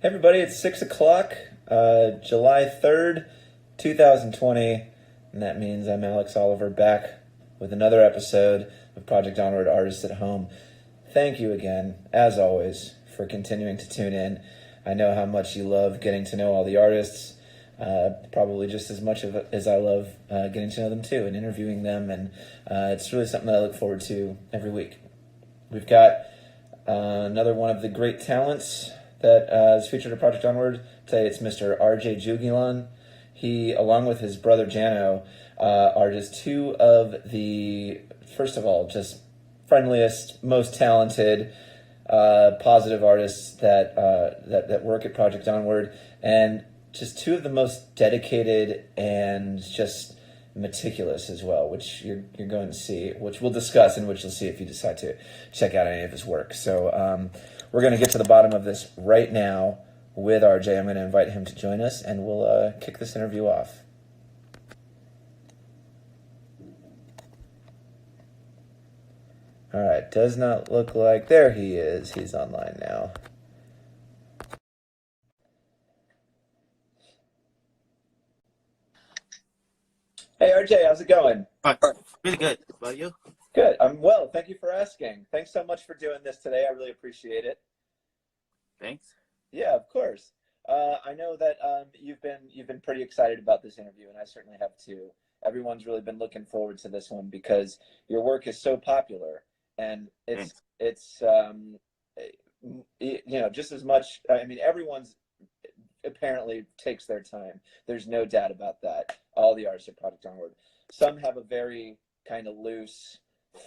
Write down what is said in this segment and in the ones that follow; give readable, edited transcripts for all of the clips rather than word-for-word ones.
Hey everybody, it's 6 o'clock, July 3rd, 2020, and that means I'm Alex Oliver back with another episode of Project Onward Artists at Home. Thank you again, as always, for continuing to tune in. I know how much you love getting to know all the artists, probably just as much as I love getting to know them too and interviewing them, and it's really something that I look forward to every week. We've got another one of the great talents that is featured in Project Onward. Today it's Mr. RJ Juguilon. He, along with his brother Jano, are just two of the, first of all, just friendliest, most talented, positive artists that work at Project Onward, and just two of the most dedicated and just meticulous as well, which you're going to see, which we'll discuss, and which you'll see if you decide to check out any of his work. So we're going to get to the bottom of this right now with RJ. I'm going to invite him to join us, and we'll kick this interview off. All right, does not look like, there he is. He's online now. Hey RJ, how's it going? Really good. How about you? Good. I'm well. Thank you for asking. Thanks so much for doing this today. I really appreciate it. Thanks. Yeah, of course. I know that you've been pretty excited about this interview, and I certainly have too. Everyone's really been looking forward to this one because your work is so popular, and it's just as much. I mean, everyone's apparently takes their time. There's no doubt about that. All the artists at Project Onward. Some have a very kind of loose,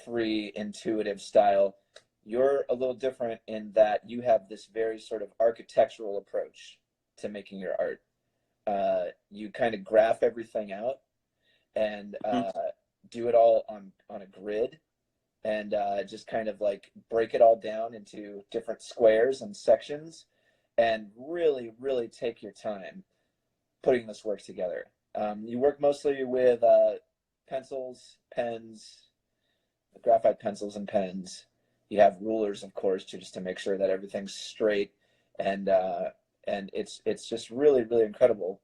free, intuitive style. You're a little different in that you have this very sort of architectural approach to making your art. You kind of graph everything out and do it all on a grid, and just kind of like break it all down into different squares and sections, and really, really take your time putting this work together. You work mostly with pencils, pens, graphite pencils and pens. You have rulers, of course, just to make sure that everything's straight, and it's just really, really incredible.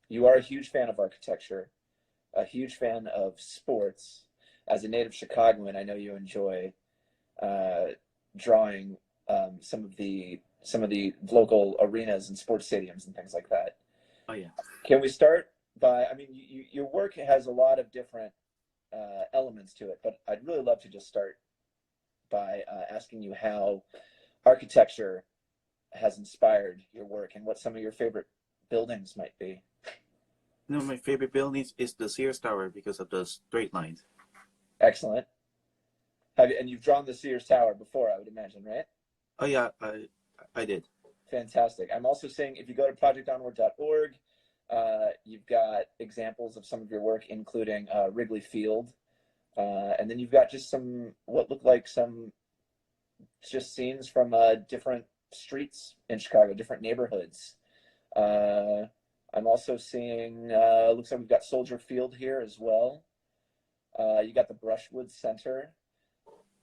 You are a huge fan of architecture, a huge fan of sports. As a native Chicagoan, I know you enjoy drawing some of the local arenas and sports stadiums and things like that. Oh yeah. Can we start by? I mean, your work has a lot of different elements to it, but I'd really love to just start by asking you how architecture has inspired your work and what some of your favorite buildings might be. My favorite building is the Sears Tower because of the straight lines. Excellent. And you've drawn the Sears Tower before, I would imagine, right? Oh yeah, I did. Fantastic. I'm also seeing, if you go to projectonward.org, you've got examples of some of your work, including Wrigley Field. And then you've got just what look like some just scenes from different streets in Chicago, different neighborhoods. I'm also seeing, looks like we've got Soldier Field here as well. You got the Brushwood Center.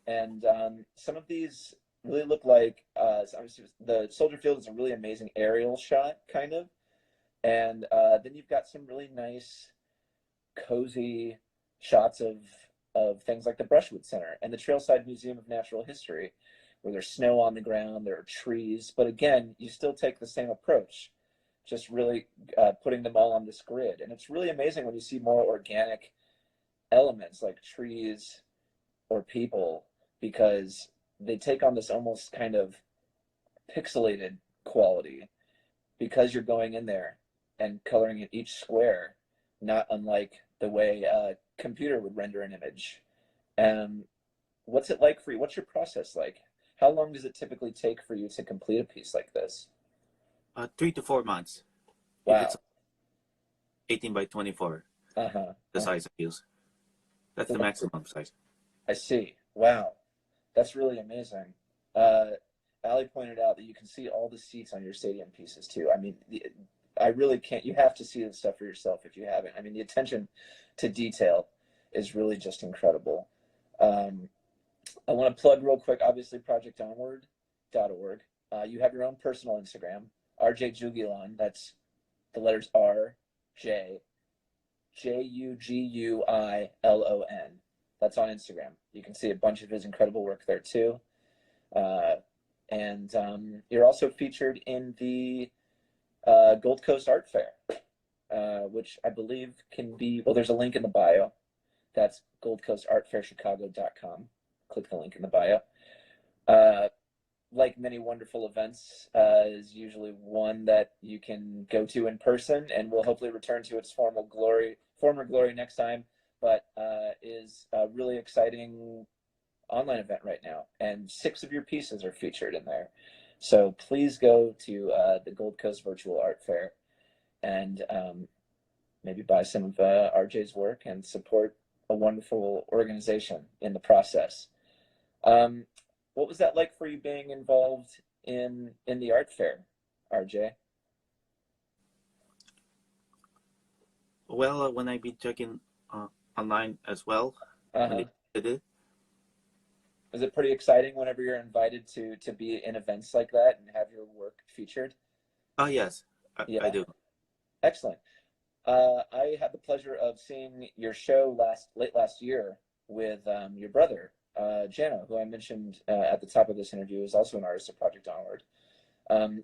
And some of these really look like, the Soldier Field is a really amazing aerial shot, kind of. And then you've got some really nice, cozy shots of things like the Brushwood Center and the Trailside Museum of Natural History, where there's snow on the ground, there are trees, but again, you still take the same approach, just really putting them all on this grid. And it's really amazing when you see more organic elements like trees or people, because they take on this almost kind of pixelated quality because you're going in there and coloring in each square, not unlike the way a computer would render an image. What's it like for you? What's your process like? How long does it typically take for you to complete a piece like this? 3 to 4 months. Wow. If it's 18 by 24, the size I use. That's the maximum size. I see. Wow. That's really amazing. Ali pointed out that you can see all the seats on your stadium pieces too. I mean, I really can't. You have to see this stuff for yourself if you haven't. I mean, the attention to detail is really just incredible. I want to plug real quick, obviously, projectonward.org. You have your own personal Instagram. RJ Juguilon. That's the letters R, J, Juguilon. That's on Instagram. You can see a bunch of his incredible work there too. And you're also featured in the Gold Coast Art Fair, which I believe can be, well, there's a link in the bio. That's goldcoastartfairchicago.com. Click the link in the bio. Like many wonderful events, is usually one that you can go to in person and will hopefully return to its former glory next time, but is a really exciting online event right now, and 6 of your pieces are featured in there. So please go to the Gold Coast Virtual Art Fair and maybe buy some of RJ's work and support a wonderful organization in the process. What was that like for you being involved in the art fair, RJ? Well, when I be checking online as well, when they did it. Is it pretty exciting whenever you're invited to be in events like that and have your work featured? Oh, yes, I do. Excellent. I had the pleasure of seeing your show late last year with your brother, Jano, who I mentioned at the top of this interview, is also an artist at Project Onward.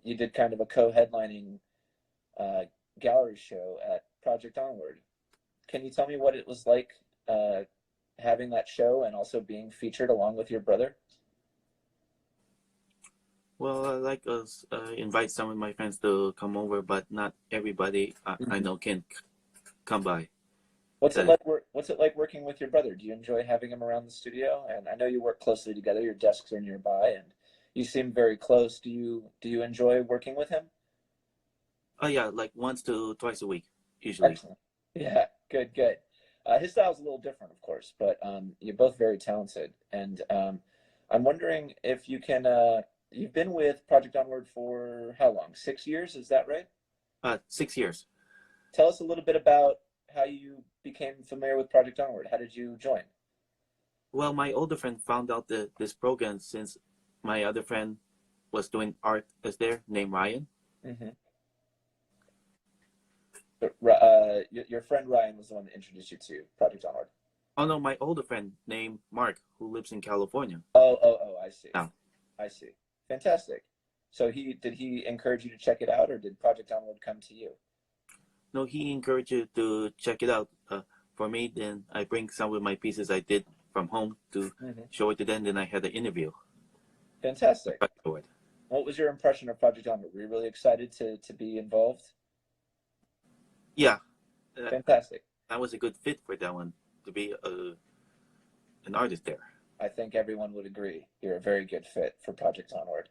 You did kind of a co-headlining gallery show at Project Onward. Can you tell me what it was like having that show and also being featured along with your brother? Well, I like invite some of my friends to come over, but not everybody I know can come by. What's it like working with your brother? Do you enjoy having him around the studio? And I know you work closely together. Your desks are nearby, and you seem very close. Do you enjoy working with him? Oh yeah, like once to twice a week, usually. Excellent. Yeah, good. His style's a little different, of course, but you're both very talented. And I'm wondering if you can. You've been with Project Onward for how long? 6 years, is that right? 6 years. Tell us a little bit about how you became familiar with Project Onward. How did you join? Well, my older friend found out this program since my other friend was doing art as there, named Ryan. Mm-hmm. Your friend Ryan was the one that introduced you to Project Onward. Oh no, my older friend named Mark, who lives in California. Oh, I see. Now. I see. Fantastic. So did he encourage you to check it out, or did Project Onward come to you? No, he encouraged you to check it out. For me, then I bring some of my pieces I did from home to show it to them. Then I had an interview. Fantastic. What was your impression of Project Onward? Were you really excited to be involved? Yeah. Fantastic. I was a good fit for that one, to be an artist there. I think everyone would agree. You're a very good fit for Project Onward.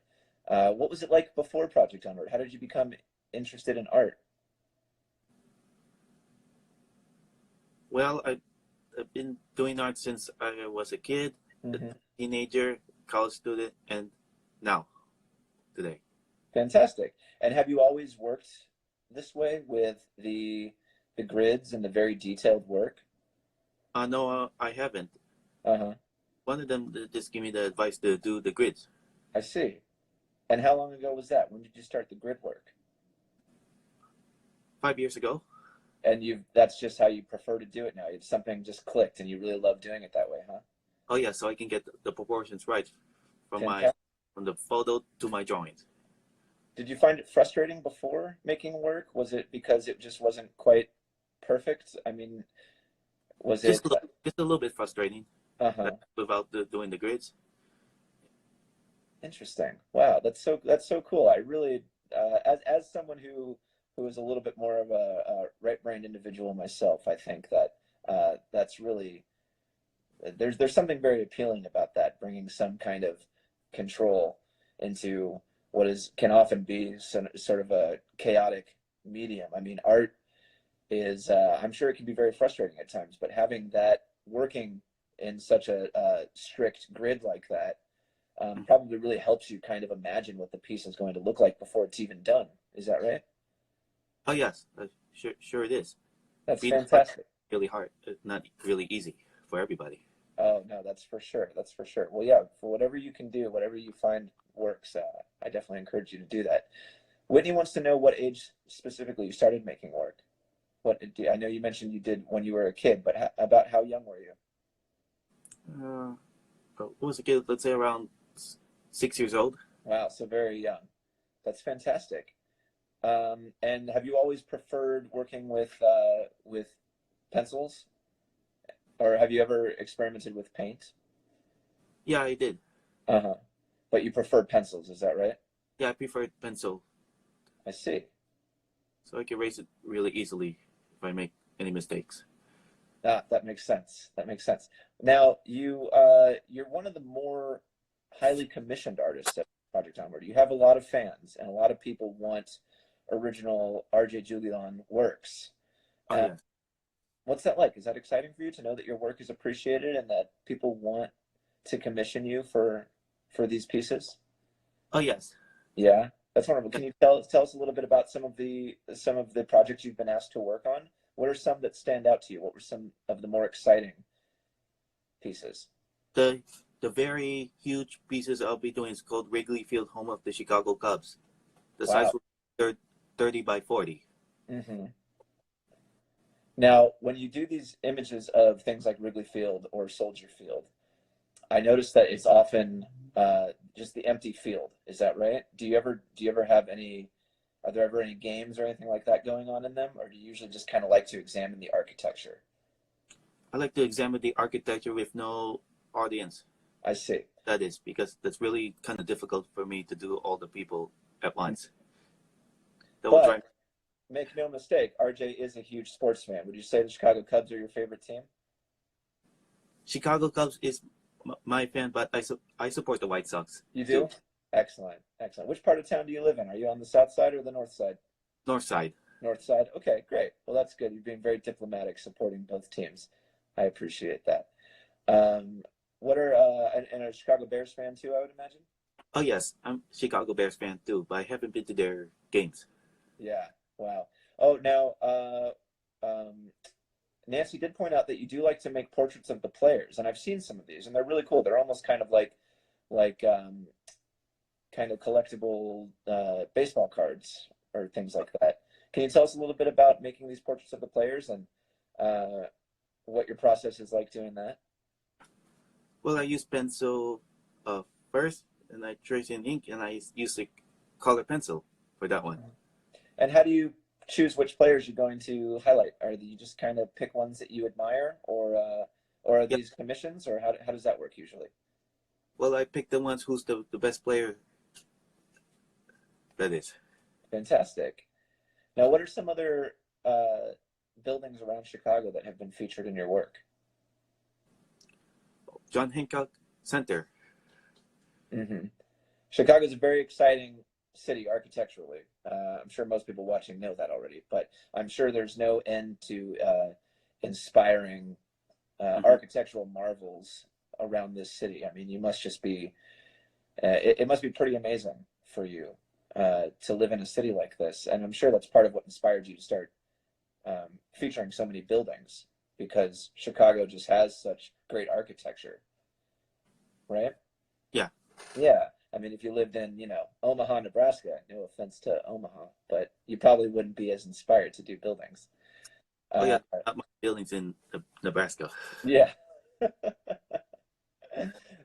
What was it like before Project Onward? How did you become interested in art? Well, I've been doing art since I was a kid, a teenager, college student, and now, today. Fantastic. And have you always worked this way with the grids and the very detailed work? No, I haven't. One of them just gave me the advice to do the grids. I see. And how long ago was that? When did you start the grid work? 5 years ago. And that's just how you prefer to do it now? It's something just clicked and you really love doing it that way, huh? Oh yeah, so I can get the proportions right from the photo to my drawings. Did you find it frustrating before making work? Was it because it just wasn't quite perfect? I mean, was it just a little bit frustrating without doing the grids? Interesting. Wow, that's so cool. I really, as someone who is a little bit more of a right-brained individual myself, I think that that's really there's something very appealing about that, bringing some kind of control into what can often be sort of a chaotic medium. I mean, art is I'm sure it can be very frustrating at times, but having that working in such a strict grid like that probably really helps you kind of imagine what the piece is going to look like before it's even done. Is that right? Oh yes, sure it is. That's fantastic. Really hard. It's not really easy for everybody. Oh no, that's for sure. That's for sure. Well, yeah, for whatever you can do, whatever you find works, I definitely encourage you to do that. Whitney wants to know what age specifically you started making work. I know you mentioned you did when you were a kid, but about how young were you? When I was a kid, let's say around 6 years old. Wow, so very young. That's fantastic. And have you always preferred working with pencils, or have you ever experimented with paint? Yeah, I did. Uh-huh. But you prefer pencils, is that right? Yeah, I prefer pencil, I see. so I can erase it really easily if I make any mistakes. Ah, that makes sense. That makes sense. Now, you're one of the more highly commissioned artists at Project Onward. You have a lot of fans, and a lot of people want original RJ Juguilon works. Oh Uh, yeah. what's that like? Is that exciting for you to know that your work is appreciated and that people want to commission you for these pieces? Oh yes. Yeah, that's wonderful. Can you tell us a little bit about some of the projects you've been asked to work on? What are some that stand out to you? What were some of the more exciting pieces? The the very huge pieces I'll be doing is called Wrigley Field, home of the Chicago Cubs. The size Wow. will be 30 by 40. Hmm. Now, when you do these images of things like Wrigley Field or Soldier Field, I notice that it's often just the empty field. Is that right? Do you ever have any? Are there ever any games or anything like that going on in them, or do you usually just kind of like to examine the architecture? I like to examine the architecture with no audience. I see. That is because that's really kind of difficult for me to do all the people at once. That will drive. But make no mistake, RJ is a huge sports fan. Would you say the Chicago Cubs are your favorite team? Chicago Cubs is my fan, but I support the White Sox You too. do? Excellent, excellent. Which part of town do you live in? Are you on the south side or the north side? North side. North side. Okay, great. Well, that's good. You're being very diplomatic, supporting both teams. I appreciate that. Um, what are and a Chicago Bears fan too, I would imagine. Oh yes, I'm Chicago Bears fan too, but I haven't been to their games. Yeah. Wow. Oh, now um, Nancy did point out that you do like to make portraits of the players, and I've seen some of these, and they're really cool. They're almost kind of like kind of collectible baseball cards or things like that. Can you tell us a little bit about making these portraits of the players and uh, what your process is like doing that? Well, I use pencil first, and I trace in ink, and I use the color pencil for that one. And how do you choose which players you're going to highlight? Are you just kind of pick ones that you admire, or are Yeah. these commissions, or how does that work usually? Well, I pick the ones who's the best player. That is Fantastic. Now, what are some other buildings around Chicago that have been featured in your work? John Hancock Center. Hmm. Chicago is a very exciting city architecturally. I'm sure most people watching know that already, but I'm sure there's no end to inspiring architectural marvels around this city. I mean, you must just be, it must be pretty amazing for you to live in a city like this. And I'm sure that's part of what inspired you to start featuring so many buildings because Chicago just has such great architecture, right? Yeah. Yeah. I mean, if you lived in, Omaha, Nebraska, no offense to Omaha, but you probably wouldn't be as inspired to do buildings. Oh Uh, yeah, not much buildings in Nebraska. yeah.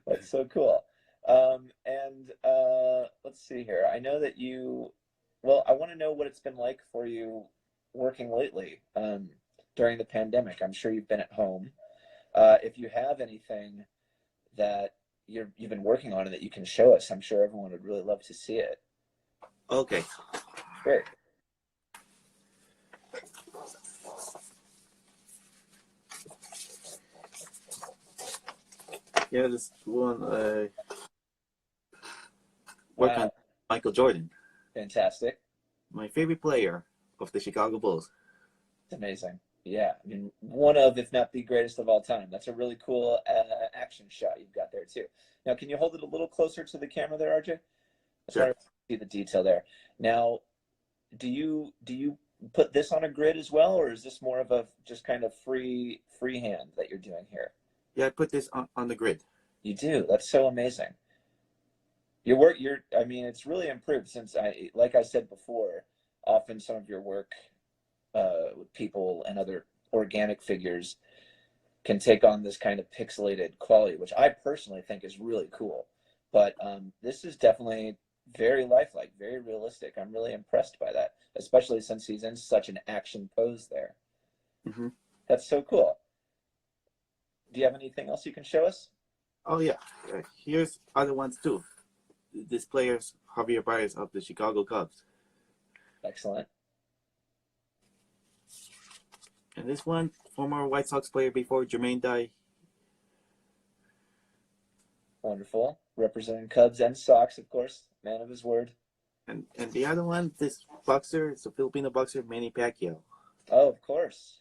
That's so cool. And let's see here. I know that I want to know what it's been like for you working lately during the pandemic. I'm sure you've been at home. If you have anything that you've been working on and that you can show us, I'm sure everyone would really love to see it. Okay. Great. Yeah, this one work on Wow. Michael Jordan, Fantastic. my favorite player of the Chicago Bulls. It's amazing. Yeah, I mean, one of, if not the greatest of all time. That's a really cool action shot you've got there too. Now, can you hold it a little closer to the camera there, RJ? That's why I Sure. see the detail there. Now, do you put this on a grid as well, or is this more of a just kind of freehand that you're doing here? Yeah, I put this on the grid. You do. That's so amazing. I mean, it's really improved since like I said before, often some of your work with people and other organic figures can take on this kind of pixelated quality, which I personally think is really cool. But this is definitely very lifelike, very realistic. I'm really impressed by that, especially since he's in such an action pose there. Mm-hmm. That's so cool. Do you have anything else you can show us? Oh yeah, here's other ones too. This player's Javier Baez of the Chicago Cubs. Excellent. And this one, former White Sox player before Jermaine died. Wonderful. Representing Cubs and Sox, of course. Man of his word. And the other one, this boxer, it's a Filipino boxer, Manny Pacquiao. Oh, of course.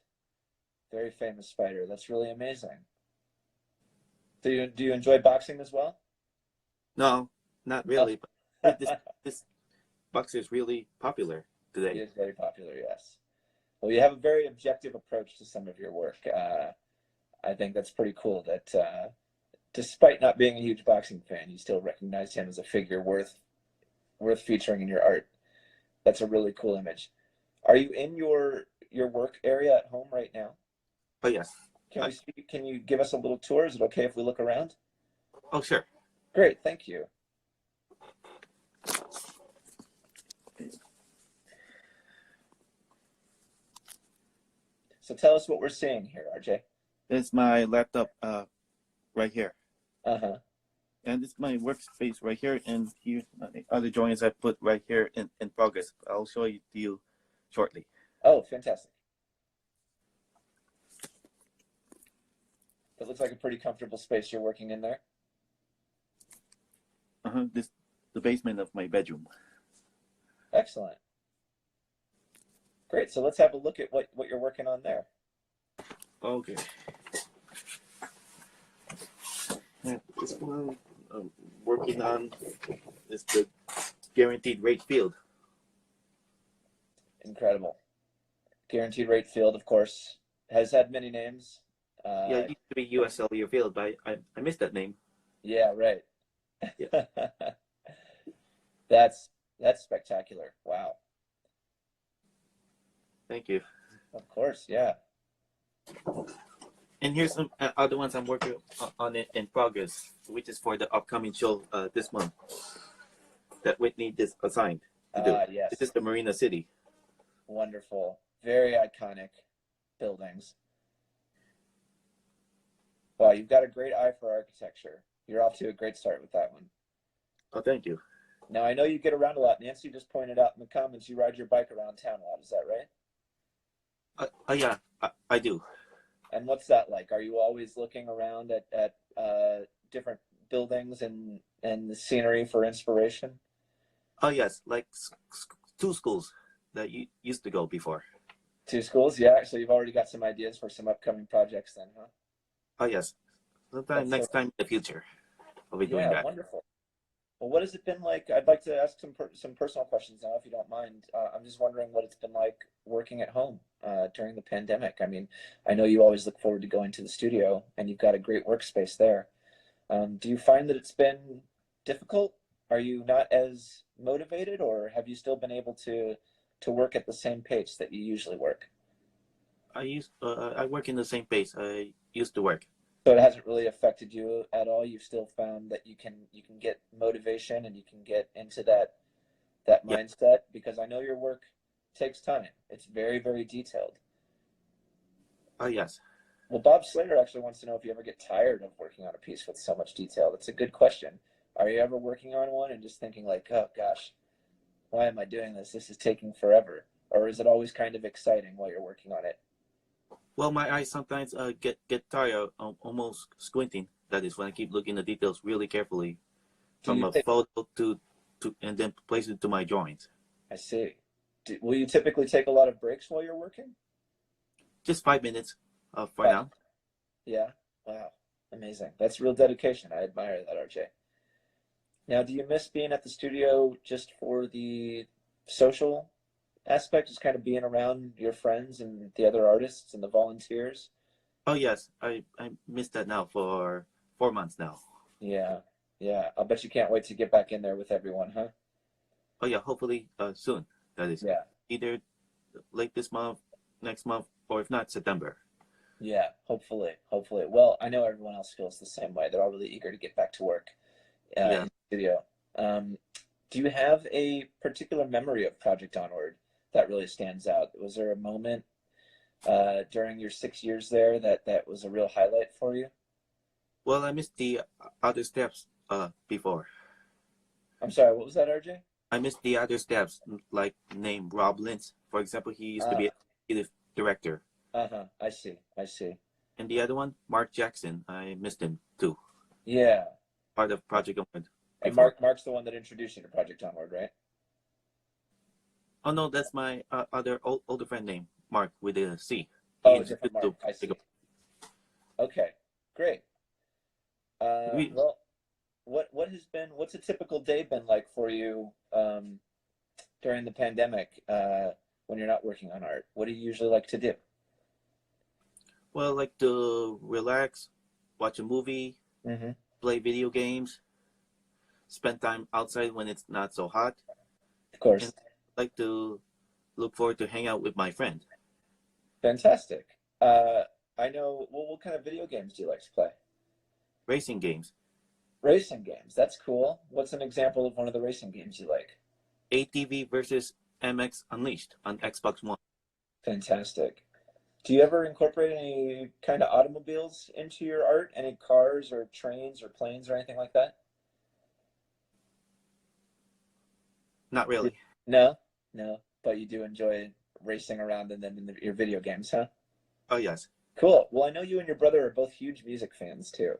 Very famous fighter. That's really amazing. Do you enjoy boxing as well? No, not really. But this boxer is really popular today. He is very popular, yes. Well, you have a very objective approach to some of your work. I think that's pretty cool that despite not being a huge boxing fan, you still recognize him as a figure worth featuring in your art. That's a really cool image. Are you in your work area at home right now? Oh yes. Can you give us a little tour? Is it okay if we look around? Oh sure. Great, thank you. So tell us what we're seeing here, RJ. It's my laptop right here. Uh-huh. And it's my workspace right here, and here other drawings I put right here in progress. I'll show you to you shortly. Oh, fantastic. It looks like a pretty comfortable space you're working in there. This the basement of my bedroom. Excellent. Great. So let's have a look at what you're working on there. Okay. This one I'm working on is the guaranteed rate field. Incredible. Guaranteed rate field, of course, has had many names. Yeah, it used to be USLU field, but I missed that name. Yeah, right. Yeah. That's spectacular. Wow. Thank you. Of course, yeah. And here's some other ones I'm working on it in progress, which is for the upcoming show this month that Whitney is assigned to do. Yes. This is the Marina City. Wonderful. Very iconic buildings. Wow, you've got a great eye for architecture. You're off to a great start with that one. Oh, thank you. Now, I know you get around a lot. Nancy just pointed out in the comments you ride your bike around town a lot. Is that right? Yeah, I do. And what's that like? Are you always looking around at different buildings and the scenery for inspiration? Oh, yes, like two schools that you used to go before. 2 schools, yeah. So you've already got some ideas for some upcoming projects then, huh? Oh, yes. Sometime next time in the future, I'll be doing that. Wonderful. Well, what has it been like? I'd like to ask some personal questions now, if you don't mind. I'm just wondering what it's been like working at home during the pandemic. I mean, I know you always look forward to going to the studio, and you've got a great workspace there. Do you find that it's been difficult? Are you not as motivated, or have you still been able to work at the same pace that you usually work? I work in the same pace I used to work. So it hasn't really affected you at all. You've still found that you can get motivation and you can get into that mindset, because I know your work takes time. It's very, very detailed. Oh, yes. Well, Bob Slater actually wants to know if you ever get tired of working on a piece with so much detail. That's a good question. Are you ever working on one and just thinking like, oh gosh, why am I doing this? This is taking forever. Or is it always kind of exciting while you're working on it? Well, my eyes sometimes get tired of almost squinting. That is when I keep looking at details really carefully from a photo to and then place it to my drawings. I see. Will you typically take a lot of breaks while you're working? Just 5 minutes for now. Yeah. Wow. Amazing. That's real dedication. I admire that, RJ. Now, do you miss being at the studio just for the social aspect, just kind of being around your friends and the other artists and the volunteers? Oh, yes. I missed that now for 4 months now. Yeah. Yeah. I'll bet you can't wait to get back in there with everyone, huh? Oh yeah, hopefully soon. That is Yeah. either late this month, next month, or if not, September. Yeah. Hopefully. Hopefully. Well, I know everyone else feels the same way. They're all really eager to get back to work Yeah. in the studio. Um, do you have a particular memory of Project Onward that really stands out? Was there a moment during your 6 years there that was a real highlight for you? Well, I missed the other steps before. I'm sorry, what was that, RJ? I missed the other steps, like name Rob Lintz. For example, he used to be Ah, a creative director. uh-huh. I see. I see. And the other one, Mark Jackson, I missed him too. Yeah. Part of Project Onward And before. Mark's the one that introduced you to Project Onward, right? Oh no, that's my other older friend name, Mark with a C. He Oh, different introduced Mark. to I see. Project Okay, great. Onward. Well, what's a typical day been like for you during the pandemic when you're not working on art? What do you usually like to do? Well, I like to relax, watch a movie, Mm-hmm. play video games, spend time outside when it's not so hot, Of and course. like to look forward to hang out with my friend. Fantastic. I know, well, what kind of video games do you like to play? Racing games. Racing games. That's cool. What's an example of one of the racing games you like? ATV versus MX Unleashed on Xbox One. Fantastic. Do you ever incorporate any kind of automobiles into your art? Any cars or trains or planes or anything like that? Not really. No, no, but you do enjoy racing around in them in your video games, huh? Oh yes. Cool. Well, I know you and your brother are both huge music fans too.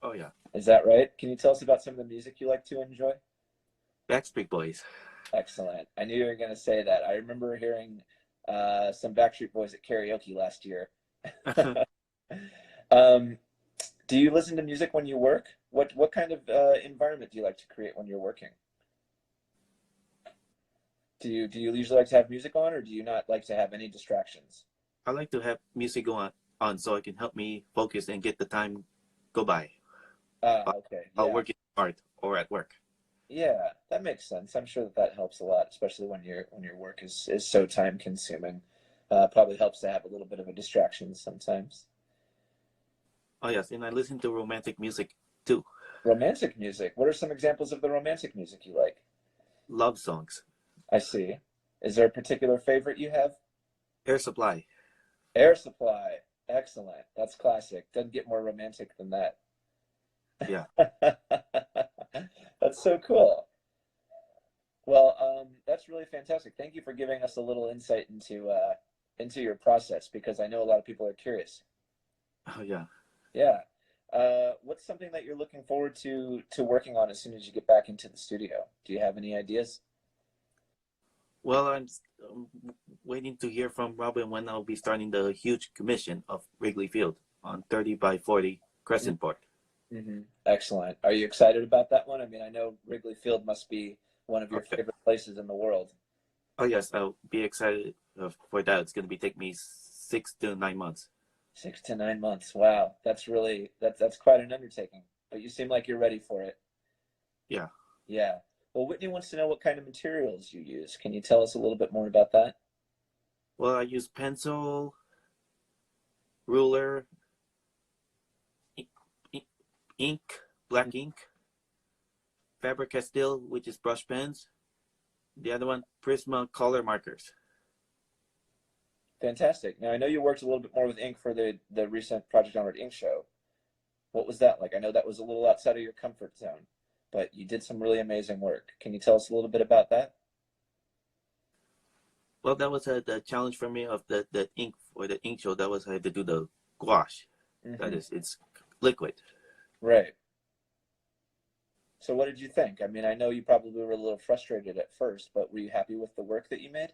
Oh yeah. Is that right? Can you tell us about some of the music you like to enjoy? Backstreet Boys. Excellent. I knew you were going to say that. I remember hearing some Backstreet Boys at karaoke last year. um, do you listen to music when you work? What kind of environment do you like to create when you're working? Do you usually like to have music on, or do you not like to have any distractions? I like to have music on so it can help me focus and get the time go by Okay. while Yeah. working hard or at work. Yeah, that makes sense. I'm sure that helps a lot, especially when your work is so time consuming. Probably helps to have a little bit of a distraction sometimes. Oh yes, and I listen to romantic music too. Romantic music. What are some examples of the romantic music you like? Love songs. I see. Is there a particular favorite you have? Air Supply. Air Supply. Excellent. That's classic. Doesn't get more romantic than that. Yeah. That's so cool. Well, that's really fantastic. Thank you for giving us a little insight into your process because I know a lot of people are curious. Oh yeah. Yeah. What's something that you're looking forward to working on as soon as you get back into the studio? Do you have any ideas? Well, I'm waiting to hear from Robin when I'll be starting the huge commission of Wrigley Field on 30 by 40 Crescent Park. Mm-hmm. Excellent. Are you excited about that one? I mean, I know Wrigley Field must be one of your Okay. favorite places in the world. Oh yes, I'll be excited for that. It's gonna be take me 6 to 9 months. 6 to 9 months. Wow, that's quite an undertaking. But you seem like you're ready for it. Yeah. Yeah. Well, Whitney wants to know what kind of materials you use. Can you tell us a little bit more about that? Well, I use pencil, ruler, ink, black ink, Faber-Castell, which is brush pens. The other one, Prisma color markers. Fantastic. Now, I know you worked a little bit more with ink for the recent Project Onward Ink show. What was that like? I know that was a little outside of your comfort zone, but you did some really amazing work. Can you tell us a little bit about that? Well, that was the challenge for me of the ink for the ink show. That was I had to do the gouache. That is, it's liquid. Right. So what did you think? I mean, I know you probably were a little frustrated at first, but were you happy with the work that you made?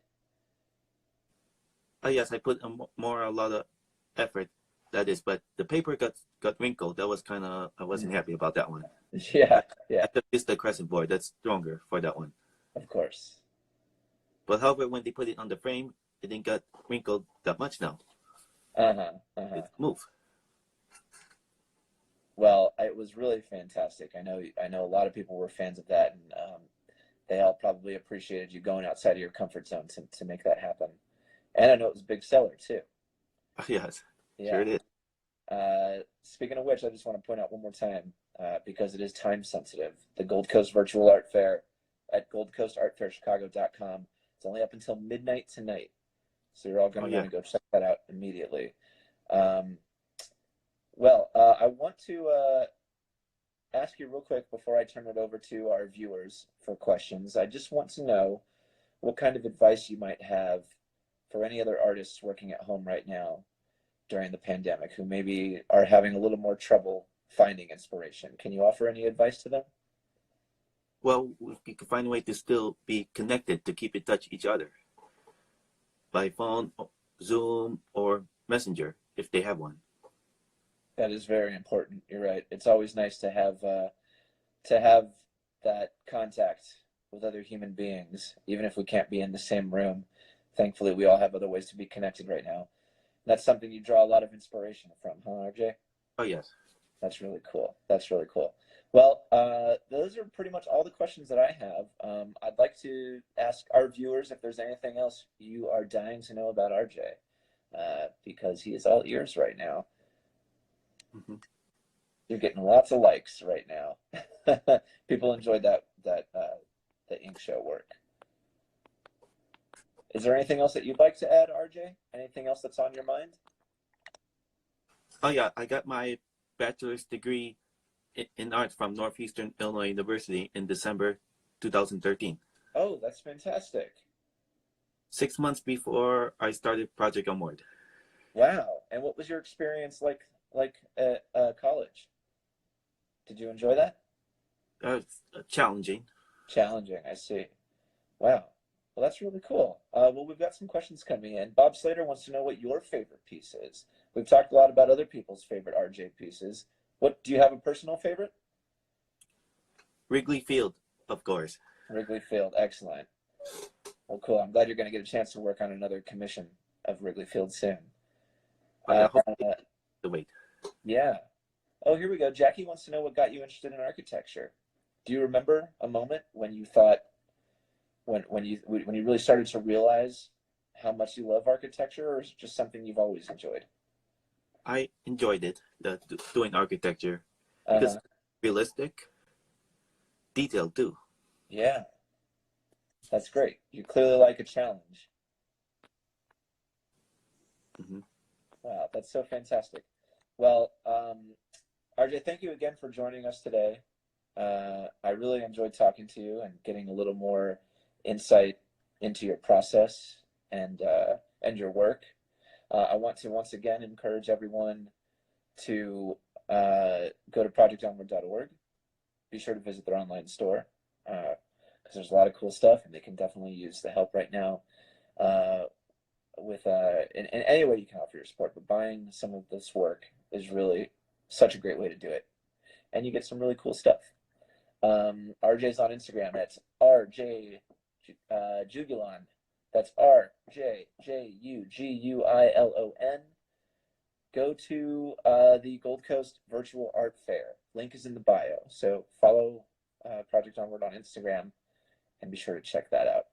Oh yes, I put a lot of effort. That is, but the paper got wrinkled. That was kind of I wasn't happy about that one. Yeah, I, yeah, I could use the crescent board. That's stronger for that one. of course. But however, when they put it on the frame, it didn't get wrinkled that much now. Uh-huh, uh-huh. It's smooth. Well, it was really fantastic. I know a lot of people were fans of that, and they all probably appreciated you going outside of your comfort zone to make that happen. And I know it was a big seller too. Yes, sure Yeah. it is. Speaking of which, I just want to point out one more time, because it is time sensitive. The Gold Coast Virtual Art Fair at goldcoastartfairchicago.com. It's only up until midnight tonight, so you're all going Oh to want yeah. to go check that out immediately. Um, I want to ask you real quick before I turn it over to our viewers for questions. I just want to know what kind of advice you might have for any other artists working at home right now during the pandemic who maybe are having a little more trouble finding inspiration. Can you offer any advice to them? Well, we can find a way to still be connected to keep in touch each other by phone, Zoom, or Messenger if they have one. That is very important. You're right. It's always nice to have that contact with other human beings, even if we can't be in the same room. Thankfully, we all have other ways to be connected right now. That's something you draw a lot of inspiration from, huh, RJ? Oh yes. That's really cool. That's really cool. Well, those are pretty much all the questions that I have. I'd like to ask our viewers if there's anything else you are dying to know about RJ, because he is all ears right now. Hmm. You're getting lots of likes right now. People enjoyed the ink show work. Is there anything else that you'd like to add, RJ? Anything else that's on your mind? Oh yeah, I got my bachelor's degree in art from Northeastern Illinois University in December 2013. Oh, that's fantastic. 6 months before I started Project Onward. Wow. And what was your experience like at college? Did you enjoy that? Challenging. Challenging, I see. Wow. Well, that's really cool. Well, we've got some questions coming in. Bob Slater wants to know what your favorite piece is. We've talked a lot about other people's favorite RJ pieces. What do you have a personal favorite? Wrigley Field, of course. Wrigley Field, excellent. Well, cool. I'm glad you're going to get a chance to work on another commission of Wrigley Field soon. Oh yeah, Uh, hopefully the wait. yeah. Oh, here we go. Jackie wants to know what got you interested in architecture. Do you remember a moment when you thought, when you really started to realize how much you love architecture, or is it just something you've always enjoyed? I enjoyed it, doing architecture, because Uh-huh. realistic, detailed too. Yeah, that's great. You clearly like a challenge. Hmm. Wow, that's so fantastic. Well, RJ, thank you again for joining us today. I really enjoyed talking to you and getting a little more insight into your process and your work. I want to once again encourage everyone to go to projectonward.org. Be sure to visit their online store, because there's a lot of cool stuff, and they can definitely use the help right now, uh, with in any way you can offer your support. But buying some of this work is really such a great way to do it, and you get some really cool stuff. RJ's on Instagram. It's RJ Juguilon. That's RJJUGUILON. Go to the Gold Coast Virtual Art Fair. Link is in the bio. So follow Project Onward on Instagram and be sure to check that out.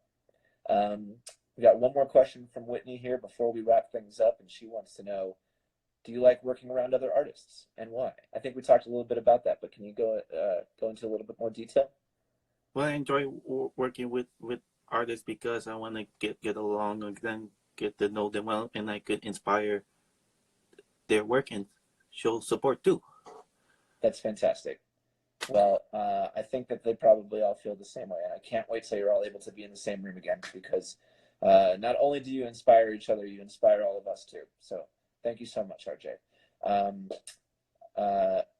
We got one more question from Whitney here before we wrap things up, and she wants to know, do you like working around other artists and why? I think we talked a little bit about that, but can you go into a little bit more detail? Well, I enjoy working with artists because I want to get along and then get to know them well, and I could inspire their work and show support too. That's fantastic. Well, I think that they probably all feel the same way, and I can't wait till you're all able to be in the same room again, because not only do you inspire each other, you inspire all of us too. So thank you so much, RJ. Um,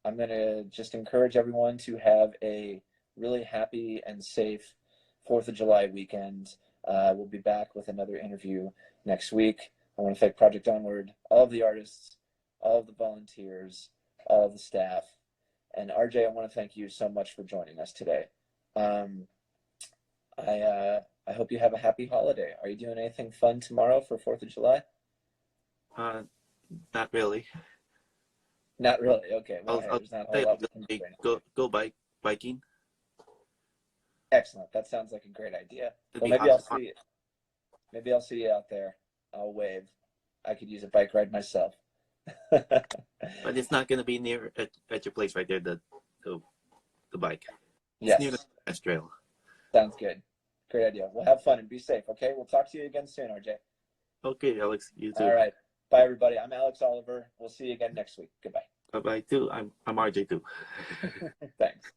I'm going to just encourage everyone to have a really happy and safe 4th of July weekend. We'll be back with another interview next week. I want to thank Project Onward, all of the artists, all of the volunteers, all of the staff. And RJ, I want to thank you so much for joining us today. Um, I hope you have a happy holiday. Are you doing anything fun tomorrow for 4th of July? Uh, Not really. Not really. Okay. Well, hey, I'll there's not a whole say lot I'll we just can do say right now. go biking. Excellent. That sounds like a great idea. It'd Well, be hot. maybe I'll see you out there. I'll wave. I could use a bike ride myself. But it's not gonna be near at your place right there. The bike. It's near the Yes. grass trail. Sounds good. Great idea. Well, have fun and be safe. Okay. We'll talk to you again soon, RJ. Okay, Alex. You All too. right. Bye, everybody. I'm Alex Oliver. We'll see you again next week. Goodbye. Bye bye too. I'm RJ too. Thanks.